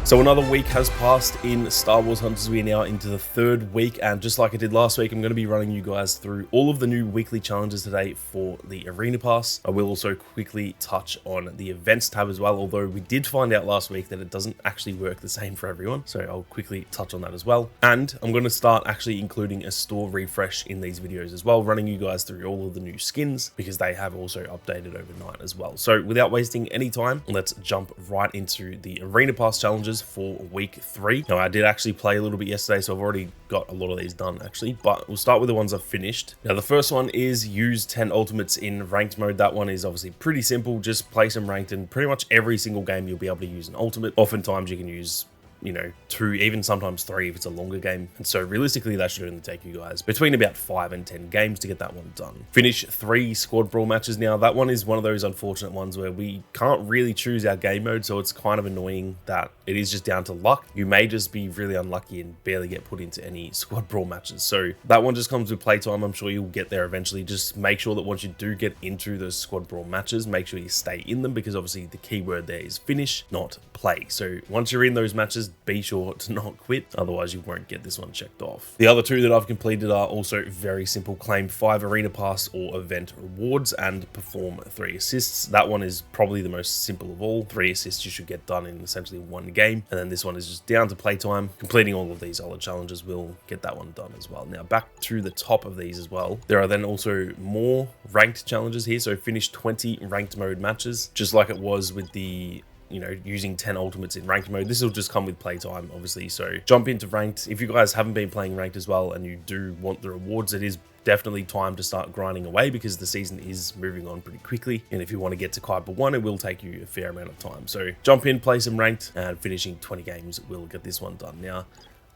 So another week has passed in Star Wars Hunters. We are now into the third week, and just like I did last week, I'm going to be running you guys through all of the new weekly challenges today for the Arena Pass. I will also quickly touch on the events tab as well, although we did find out last week that it doesn't actually work the same for everyone, so I'll quickly touch on that as well. And I'm going to start actually including a store refresh in these videos as well, running you guys through all of the new skins, because they have also updated overnight as well. So without wasting any time, let's jump right into the Arena Pass challenges for week 3. Now, I did actually play a little bit yesterday, so I've already got a lot of these done actually, but we'll start with the ones I've finished. Now, the first one is use 10 ultimates in ranked mode. That one is obviously pretty simple. Just play some ranked, and pretty much every single game you'll be able to use an ultimate. Oftentimes you can use, you know, 2, even sometimes 3 if it's a longer game. And so realistically, that should only take you guys between about 5 and 10 games to get that one done. Finish 3 squad brawl matches. Now, that one is one of those unfortunate ones where we can't really choose our game mode, so it's kind of annoying that it is just down to luck. You may just be really unlucky and barely get put into any squad brawl matches. So that one just comes with playtime. I'm sure you'll get there eventually. Just make sure that once you do get into those squad brawl matches, make sure you stay in them, because obviously the key word there is finish, not play. So once you're in those matches, be sure to not quit, otherwise you won't get this one checked off. The other 2 that I've completed are also very simple. Claim 5 Arena Pass or event rewards and perform 3 assists. That one is probably the most simple of all. 3 assists you should get done in essentially one game, and then this one is just down to playtime. Completing all of these other challenges will get that one done as well. Now, back to the top of these as well, there are then also more ranked challenges here. So finish 20 ranked mode matches, just like it was with the, you know, using 10 ultimates in ranked mode. This will just come with playtime, obviously. So jump into ranked. If you guys haven't been playing ranked as well and you do want the rewards, it is definitely time to start grinding away, because the season is moving on pretty quickly. And if you want to get to Kuiper 1, it will take you a fair amount of time. So jump in, play some ranked, and finishing 20 games will get this one done. Now,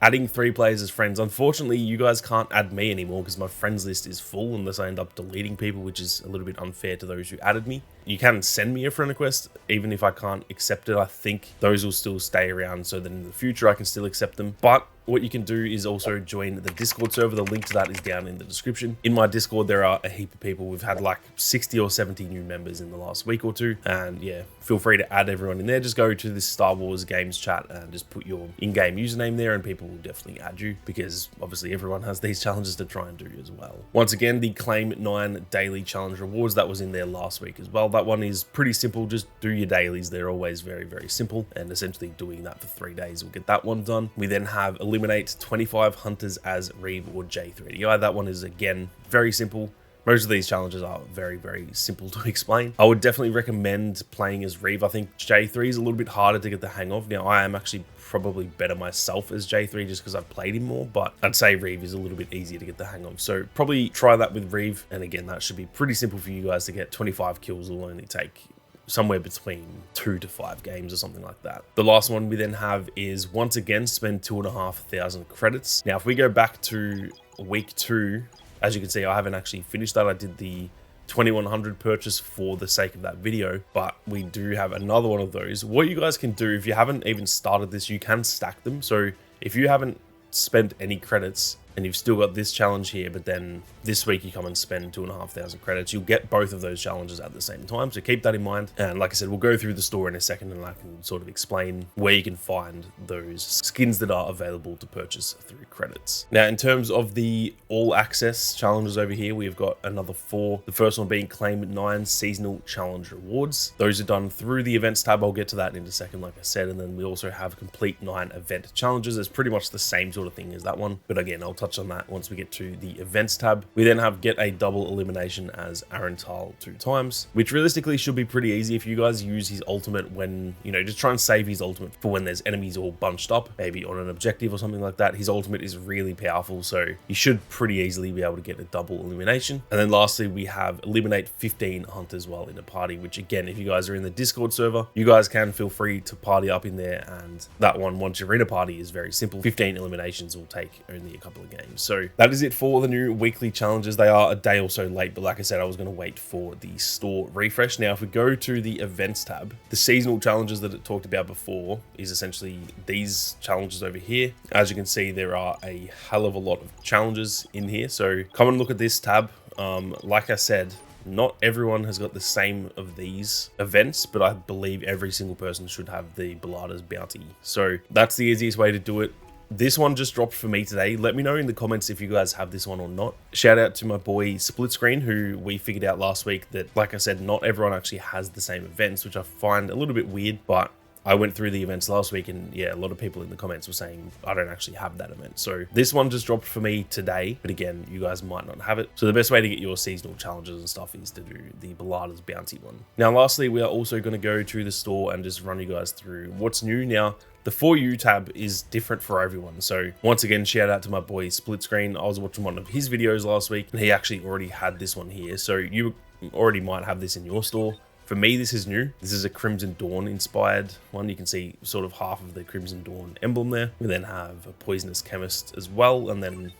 adding 3 players as friends. Unfortunately, you guys can't add me anymore because my friends list is full unless I end up deleting people, which is a little bit unfair to those who added me. You can send me a friend request, even if I can't accept it. I think those will still stay around so that in the future I can still accept them. But what you can do is also join the Discord server. The link to that is down in the description. In my Discord, there are a heap of people. We've had like 60 or 70 new members in the last week or 2. And yeah, feel free to add everyone in there. Just go to this Star Wars games chat and just put your in-game username there, and people will definitely add you, because obviously everyone has these challenges to try and do as well. Once again, the Claim 9 daily challenge rewards, that was in there last week as well. That one is pretty simple. Just do your dailies. They're always very, very simple. And essentially doing that for 3 days will get that one done. We then have eliminate 25 hunters as Reeve or J3DI. That one is, again, very simple. Most of these challenges are very, very simple to explain. I would definitely recommend playing as Reeve. I think J3 is a little bit harder to get the hang of. Now, I am actually probably better myself as J3 just because I've played him more, but I'd say Reeve is a little bit easier to get the hang of. So probably try that with Reeve. And again, that should be pretty simple for you guys to get. 25 kills will only take somewhere between 2 to 5 games or something like that. The last one we then have is, once again, spend 2,500 credits. Now, if we go back to week 2, as you can see, I haven't actually finished that. I did the 2100 purchase for the sake of that video, but we do have another one of those. What you guys can do, if you haven't even started this, you can stack them. So if you haven't spent any credits and you've still got this challenge here, but then this week you come and spend 2,500 credits, you'll get both of those challenges at the same time. So keep that in mind. And like I said, we'll go through the store in a second and I can sort of explain where you can find those skins that are available to purchase through credits. Now, in terms of the all access challenges over here, we've got another 4. The first one being Claim 9 seasonal challenge rewards. Those are done through the events tab. I'll get to that in a second, like I said. And then we also have complete 9 event challenges. It's pretty much the same sort of thing as that one, but again, I'll touch on that once we get to the events tab. We then have get a double elimination as Arental 2 times, which realistically should be pretty easy if you guys use his ultimate when, you know, just try and save his ultimate for when there's enemies all bunched up, maybe on an objective or something like that. His ultimate is really powerful, so you should pretty easily be able to get a double elimination. And then lastly, we have eliminate 15 hunters while in a party, which again, if you guys are in the Discord server, you guys can feel free to party up in there. And that one, once you're in a party, is very simple. 15 eliminations will take only a couple of games. So that is it for the new weekly challenges. They are a day or so late, but like I said, I was going to wait for the store refresh. Now, if we go to the events tab, the seasonal challenges that it talked about before is essentially these challenges over here. As you can see, there are a hell of a lot of challenges in here. So come and look at this tab. Like I said, not everyone has got the same of these events, but I believe every single person should have the Balada's Bounty. So that's the easiest way to do it. This one just dropped for me today. Let me know in the comments if you guys have this one or not. Shout out to my boy Split Screen, who we figured out last week that, like I said, not everyone actually has the same events, which I find a little bit weird, but I went through the events last week and yeah, a lot of people in the comments were saying I don't actually have that event. So this one just dropped for me today, but again, you guys might not have it. So the best way to get your seasonal challenges and stuff is to do the Balada's Bounty one. Now, lastly, we are also going to go to the store and just run you guys through what's new. Now, the For You tab is different for everyone. So once again, shout out to my boy Split Screen. I was watching one of his videos last week and he actually already had this one here. So you already might have this in your store. For me, this is new. This is a Crimson Dawn inspired one. You can see sort of half of the Crimson Dawn emblem there. We then have a Poisonous Chemist as well, and then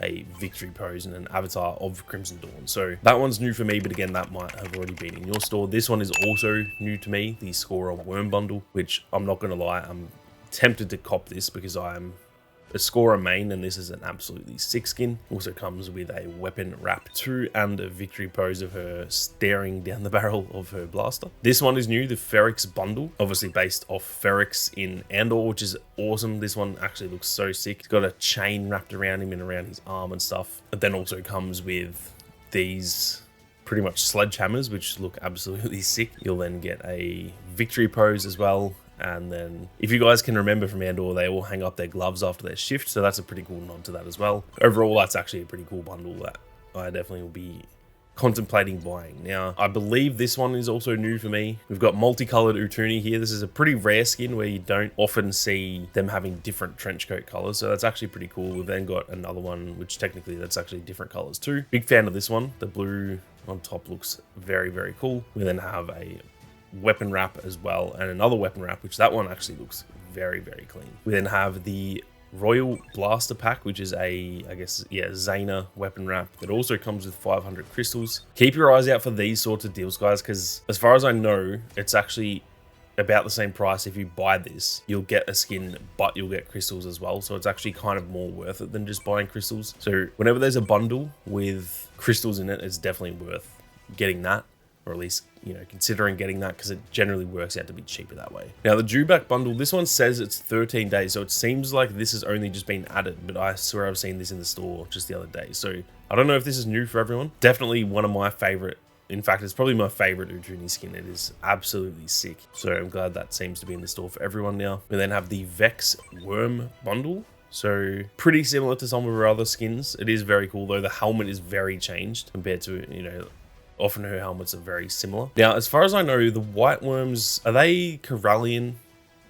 a victory pose and an avatar of Crimson Dawn. So that one's new for me, but again, that might have already been in your store. This one is also new to me, the Scorer Worm Bundle, which I'm not going to lie, I'm tempted to cop this because I'm a Scorer main, and this is an absolutely sick skin. Also comes with a weapon wrap 2 and a victory pose of her staring down the barrel of her blaster. This one is new, the Ferrex bundle, obviously based off Ferrex in Andor, which is awesome. This one actually looks so sick. It's got a chain wrapped around him and around his arm and stuff. It then also comes with these pretty much sledgehammers, which look absolutely sick. You'll then get a victory pose as well. And then, if you guys can remember from Andor, they all hang up their gloves after their shift. So that's a pretty cool nod to that as well. Overall, that's actually a pretty cool bundle that I definitely will be contemplating buying. Now, I believe this one is also new for me. We've got multicolored Utuni here. This is a pretty rare skin where you don't often see them having different trench coat colors. So that's actually pretty cool. We've then got another one, which technically that's actually different colors too. Big fan of this one. The blue on top looks very, very cool. We then have a weapon wrap as well, and another weapon wrap, which that one actually looks very, very clean. We then have the Royal Blaster Pack, which is a, I guess, yeah, Zaina weapon wrap that also comes with 500 crystals. Keep your eyes out for these sorts of deals, guys, because as far as I know, it's actually about the same price. If you buy this, you'll get a skin, but you'll get crystals as well. So it's actually kind of more worth it than just buying crystals. So whenever there's a bundle with crystals in it, it's definitely worth getting that, or at least, you know, considering getting that, because it generally works out to be cheaper that way. Now, the Dewback bundle, this one says it's 13 days, so it seems like this has only just been added, but I swear I've seen this in the store just the other day. So I don't know if this is new for everyone. Definitely one of my favorite. In fact, it's probably my favorite Utuni skin. It is absolutely sick. So I'm glad that seems to be in the store for everyone now. We then have the Vex Worm bundle. So pretty similar to some of her other skins. It is very cool though. The helmet is very changed compared to, you know, often her helmets are very similar. Now, as far as I know, the White Worms, are they Corellian?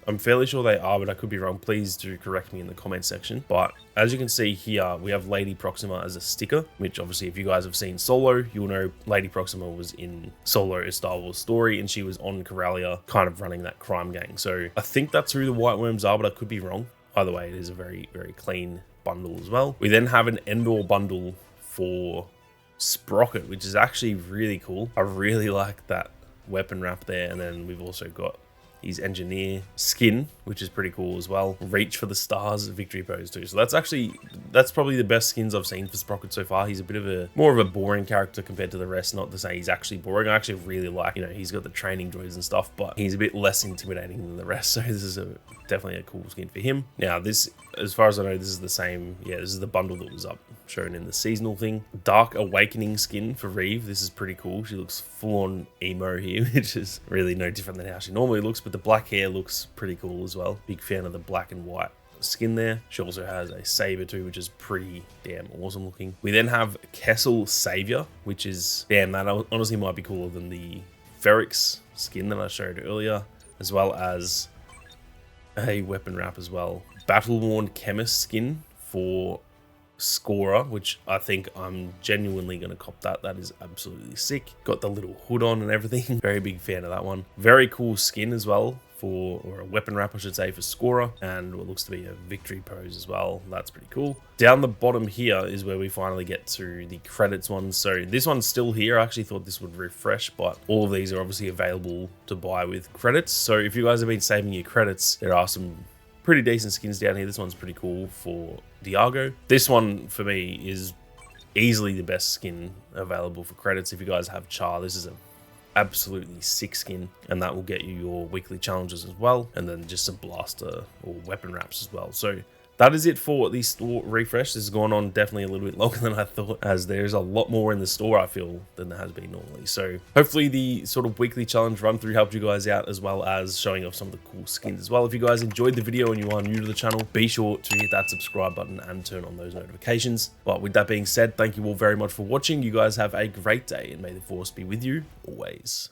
I'm fairly sure they are, but I could be wrong. Please do correct me in the comment section. But as you can see here, we have Lady Proxima as a sticker, which obviously if you guys have seen Solo, you'll know Lady Proxima was in Solo, a Star Wars story, and she was on Corellia, kind of running that crime gang. So I think that's who the White Worms are, but I could be wrong. Either way, it is a very, very clean bundle as well. We then have an Endor bundle for Sprocket, which is actually really cool. I really like that weapon wrap there. And then we've also got his engineer skin, which is pretty cool as well. Reach for the stars, victory pose too. So that's probably the best skins I've seen for Sprocket so far. He's a bit of a more of a boring character compared to the rest. Not to say he's actually boring. I actually really like, you know, he's got the training droids and stuff, but he's a bit less intimidating than the rest. So this is definitely a cool skin for him. Now this, as far as I know, this is the same. Yeah, this is the bundle that was up shown in the seasonal thing. Dark Awakening skin for Reeve. This is pretty cool. She looks full on emo here, which is really no different than how she normally looks, but the black hair looks pretty cool as well. Big fan of the black and white skin there. She also has a saber too, which is pretty damn awesome looking. We then have Kessel Savior, which is, damn, that honestly might be cooler than the Ferrex skin that I showed earlier, as well as a weapon wrap as well. Battle Worn Chemist skin for Scorer, which I think I'm genuinely going to cop that. That is absolutely sick. Got the little hood on and everything. Very big fan of that one. Very cool skin as well for, or a weapon wrap I should say, for Scorer, and what looks to be a victory pose as well. That's pretty cool. Down the bottom here is where we finally get to the credits ones. So this one's still here. I actually thought this would refresh, but all of these are obviously available to buy with credits. So if you guys have been saving your credits, there are some pretty decent skins down here. This one's pretty cool for Diago. This one for me is easily the best skin available for credits. If you guys have Char, this is a absolutely sick skin, and that will get you your weekly challenges as well, and then just some blaster or weapon wraps as well. So that is it for the store refresh. This has gone on definitely a little bit longer than I thought, as there's a lot more in the store, I feel, than there has been normally. So hopefully the sort of weekly challenge run through helped you guys out, as well as showing off some of the cool skins as well. If you guys enjoyed the video and you are new to the channel, be sure to hit that subscribe button and turn on those notifications. But with that being said, thank you all very much for watching. You guys have a great day, and may the force be with you always.